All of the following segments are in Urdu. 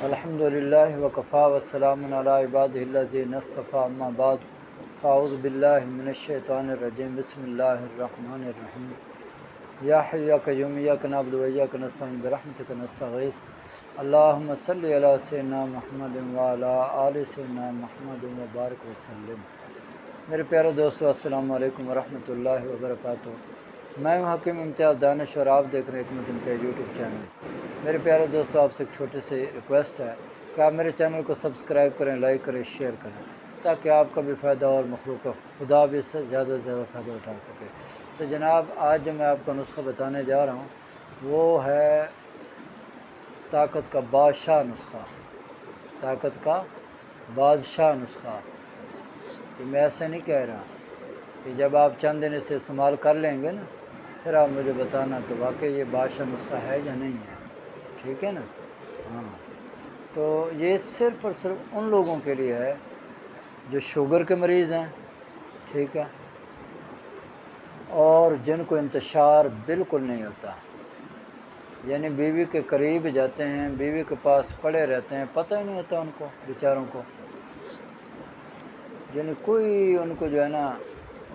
الحمدللہ وکفا والسلام علی عبادہ الذین اصطفیٰ اما بعد فاعوذ باللہ من الشیطان الرجیم بسم اللہ الرحمن الرحیم یا حی یا قیوم ایاک نعبد و ایاک نستعین برحمتک نستغیث اللہم صلی علی سیدنا محمد وعلی آل سیدنا محمد وبارک وسلم۔ میرے پیارے دوستو السلام علیکم ورحمۃ اللہ وبرکاتہ۔ میں ہوں حکیم امتیاز دانش اور آپ دیکھ رہے ہیں حکمت امتیاز یوٹیوب چینل۔ میرے پیارے دوستو آپ سے ایک چھوٹی سی ریکویسٹ ہے کہ آپ میرے چینل کو سبسکرائب کریں، لائک کریں، شیئر کریں تاکہ آپ کا بھی فائدہ اور مخلوق خدا بھی اس سے زیادہ سے زیادہ فائدہ اٹھا سکے۔ تو جناب آج جو میں آپ کو نسخہ بتانے جا رہا ہوں وہ ہے طاقت کا بادشاہ نسخہ۔ طاقت کا بادشاہ نسخہ۔ کہ میں ایسے نہیں کہہ رہا کہ جب آپ چند دن اسے استعمال کر لیں گے نا پھر آپ مجھے بتانا کہ واقعی یہ بادشاہ نسخہ ہے یا نہیں ہے، ٹھیک ہے نا؟ ہاں، تو یہ صرف اور صرف ان لوگوں کے لیے ہے جو شوگر کے مریض ہیں، ٹھیک ہے، اور جن کو انتشار بالکل نہیں ہوتا، یعنی بیوی کے قریب جاتے ہیں، بیوی کے پاس پڑے رہتے ہیں، پتہ ہی نہیں ہوتا ان کو بیچاروں کو، یعنی کوئی ان کو جو ہے نا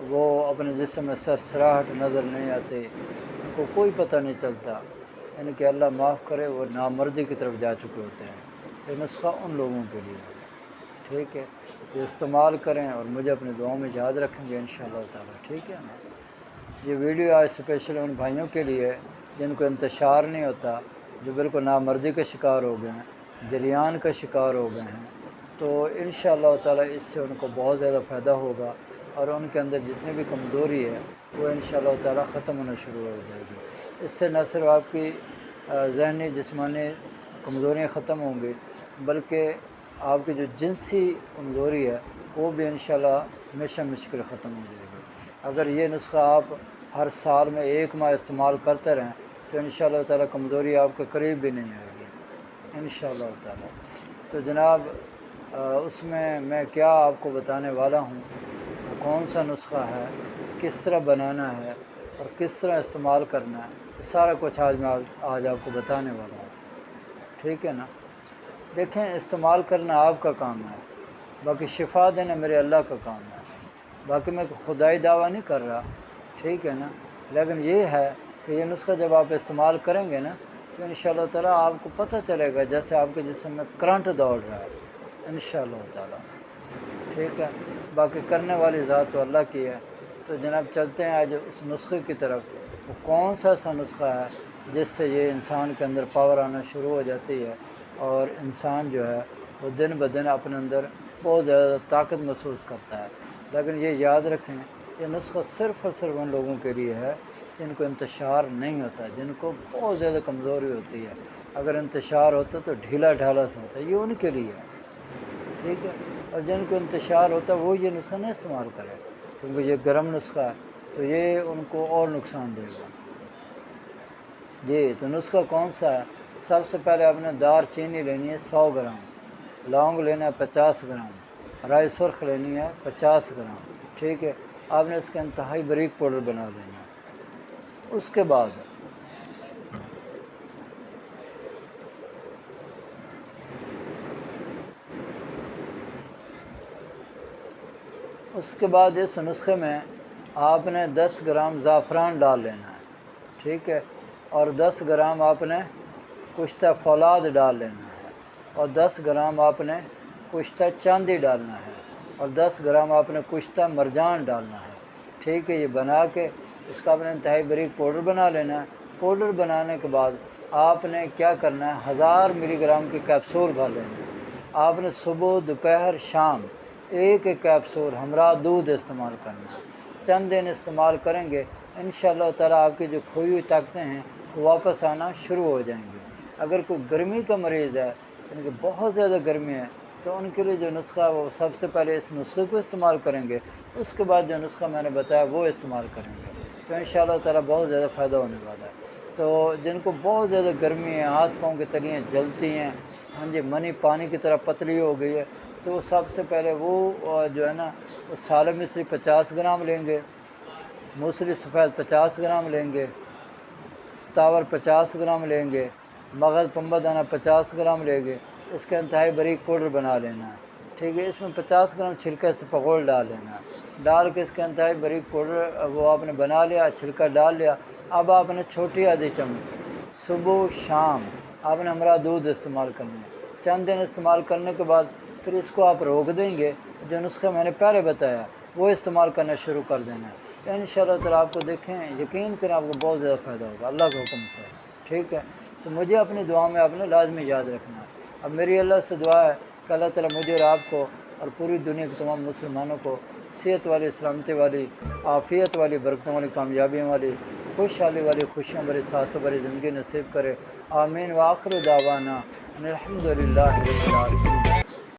وہ اپنے جسم میں سرسراہٹ نظر نہیں آتی، ان کو کوئی پتہ نہیں چلتا، یعنی کہ اللہ معاف کرے وہ نامردی کی طرف جا چکے ہوتے ہیں۔ یہ نسخہ ان لوگوں کے لیے ہے، ٹھیک ہے، یہ استعمال کریں اور مجھے اپنے دعاؤں میں یاد رکھیں گے انشاءاللہ تعالیٰ، ٹھیک ہے نا؟ یہ ویڈیو آج اسپیشل ان بھائیوں کے لیے جن کو انتشار نہیں ہوتا، جو بالکل نامردی کا شکار ہو گئے ہیں، جریان کا شکار ہو گئے ہیں، تو انشاءاللہ تعالیٰ اس سے ان کو بہت زیادہ فائدہ ہوگا اور ان کے اندر جتنی بھی کمزوری ہے وہ انشاءاللہ تعالیٰ ختم ہونا شروع ہو جائے گی۔ اس سے نہ صرف آپ کی ذہنی جسمانی کمزوریاں ختم ہوں گی بلکہ آپ کی جو جنسی کمزوری ہے وہ بھی انشاءاللہ ہمیشہ مشکل ختم ہو جائے گی۔ اگر یہ نسخہ آپ ہر سال میں 1 ماہ استعمال کرتے رہیں تو انشاءاللہ تعالیٰ کمزوری آپ کے قریب بھی نہیں آئے گی انشاءاللہ تعالیٰ۔ تو جناب اس میں کیا آپ کو بتانے والا ہوں، وہ کون سا نسخہ ہے، کس طرح بنانا ہے اور کس طرح استعمال کرنا ہے، یہ سارا کچھ آج آپ کو بتانے والا ہوں، ٹھیک ہے نا؟ دیکھیں، استعمال کرنا آپ کا کام ہے، باقی شفا دینا میرے اللہ کا کام ہے، باقی میں خدائی دعویٰ نہیں کر رہا، ٹھیک ہے نا؟ لیکن یہ ہے کہ یہ نسخہ جب آپ استعمال کریں گے نا تو انشاءاللہ تعالیٰ آپ کو پتہ چلے گا جیسے آپ کے جسم میں کرنٹ دوڑ رہا ہے انشاءاللہ تعالیٰ، ٹھیک ہے؟ باقی کرنے والی ذات تو اللہ کی ہے۔ تو جناب چلتے ہیں آج اس نسخے کی طرف، وہ کون سا ایسا نسخہ ہے جس سے یہ انسان کے اندر پاور آنا شروع ہو جاتی ہے اور انسان جو ہے وہ دن بدن اپنے اندر بہت زیادہ طاقت محسوس کرتا ہے۔ لیکن یہ یاد رکھیں یہ نسخہ صرف اور صرف ان لوگوں کے لیے ہے جن کو انتشار نہیں ہوتا، جن کو بہت زیادہ کمزوری ہوتی ہے، اگر انتشار ہوتا تو ڈھیلا ڈھالا سا ہوتا ہے، یہ ان کے لیے ہے، ٹھیک ہے؟ اور جن کو انتشار ہوتا ہے وہ یہ نسخہ نہیں استعمال کرے کیونکہ یہ گرم نسخہ ہے تو یہ ان کو اور نقصان دے گا۔ جی، تو نسخہ کون سا ہے؟ سب سے پہلے آپ نے دار چینی لینی ہے 100 گرام، لونگ لینا ہے 50 گرام، رائی سرخ لینی ہے 50 گرام، ٹھیک ہے؟ آپ نے اس کا انتہائی باریک پاؤڈر بنا لینا ہے۔ اس کے بعد اس نسخے میں آپ نے 10 گرام زعفران ڈال لینا ہے، ٹھیک ہے؟ اور 10 گرام آپ نے کشتہ فولاد ڈال لینا ہے، اور 10 گرام آپ نے کشتہ چاندی ڈالنا ہے، اور 10 گرام آپ نے کشتہ مرجان ڈالنا ہے، ٹھیک ہے؟ یہ بنا کے اس کا آپ نے انتہائی باریک پاؤڈر بنا لینا ہے۔ پاؤڈر بنانے کے بعد آپ نے کیا کرنا ہے، 1000 ملی گرام کی کیپسول بھر لینا ہے۔ آپ نے صبح دوپہر شام ایک کیپسول ہمراہ دودھ استعمال کرنا ہے۔ چند دن استعمال کریں گے انشاءاللہ تعالیٰ آپ کی جو کھوئی ہوئی طاقتیں ہیں وہ واپس آنا شروع ہو جائیں گی۔ اگر کوئی گرمی کا مریض ہے، یعنی کہ بہت زیادہ گرمی ہے، تو ان کے لیے جو نسخہ ہے وہ سب سے پہلے اس نسخے کو استعمال کریں گے، اس کے بعد جو نسخہ میں نے بتایا وہ استعمال کریں گے، تو انشاءاللہ تعالیٰ بہت زیادہ فائدہ ہونے والا ہے۔ تو جن کو بہت زیادہ گرمی ہے، ہاتھ پاؤں کی تلیاں جلتی ہیں، ہاں جی، منی پانی کی طرح پتلی ہو گئی ہے، تو وہ سب سے پہلے وہ جو ہے نا وہ سالم مصری 50 گرام لیں گے، موسلی سفید 50 گرام لیں گے، ستاور 50 گرام لیں گے، مغز پنبہ دانہ 50 گرام لیں گے، اس کا انتہائی باریک پاؤڈر بنا لینا ہے، ٹھیک ہے۔ اس میں 50 گرام چھلکے سے پغول ڈال لینا ہے، ڈال کے اس کا انتہائی باریک پاؤڈر وہ آپ نے بنا لیا، چھلکا ڈال لیا۔ اب آپ نے چھوٹی آدھی چمچ صبح شام آپ نے ہمارا دودھ استعمال کرنا ہے۔ چند دن استعمال کرنے کے بعد پھر اس کو آپ روک دیں گے، جو نسخہ میں نے پہلے بتایا وہ استعمال کرنا شروع کر دینا ہے۔ انشاءاللہ تعالیٰ آپ کو دیکھیں، یقین کریں آپ کو بہت زیادہ فائدہ ہوگا اللہ کے حکم سے، ٹھیک ہے۔ تو مجھے اپنی دعا میں آپ نے لازمی یاد رکھنا ہے۔ اب میری اللہ سے دعا ہے کہ اللہ تعالیٰ مجھے اور آپ کو اور پوری دنیا کے تمام مسلمانوں کو صحت والی، سلامتی والی، عافیت والی، برکتوں والی، کامیابیوں والی، خوشحالی والی، خوشیوں بھری، سعادتوں بھری زندگی نصیب کرے۔ آمین۔ وآخر دعوانا ان الحمد للہ رب العالمین۔